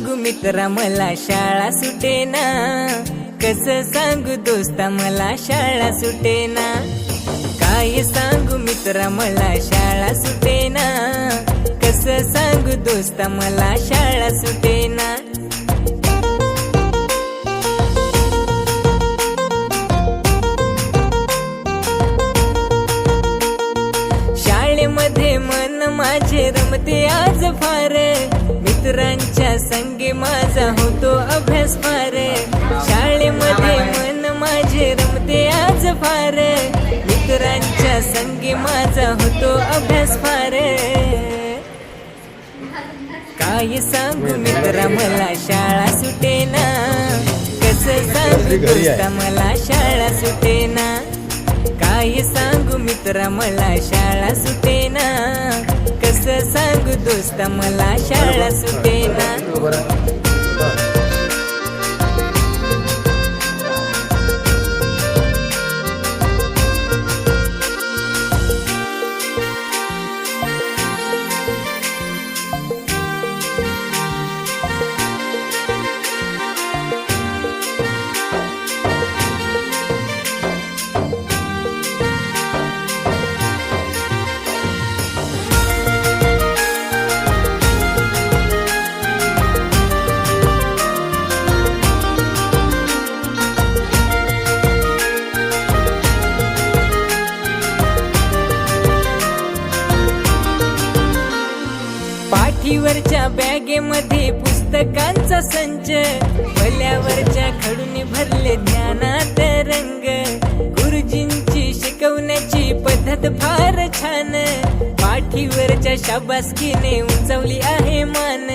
सांगू मित्रा मला शाळा सुटेना, कसं सांगू दोस्ता मला शाळा सुटेना। काय सांगू मित्रा मला शाळा सुटेना, कसं सांगू दोस्ता मला शाळा सुटेना। शाळेमध्ये मन माझे रमते आज फार, मित्रांच्या संगे माझा होतो अभ्यास फार। शाळेमध्ये मन माझे रमते आज फार, मित्रांच्या संगे माझा होतो अभ्यास फार। काय सांगू मित्रा मला शाळा सुटेना, कसं सांगू दोस्ता मला शाळा सुटेना। काय सांगू मित्रा मला शाळा सुटेना, कसं सांगू दोस्ता मला शाळा सुटेना। पाठीवरच्या बॅगेमध्ये पुस्तकांचा संच, पल्यावरच्या खडूने भरले ज्ञानात रंग। गुरुजींची शिकवण्याची पद्धत फार छान, पाठीवरच्या शाबासकीने उंचावली आहे मान।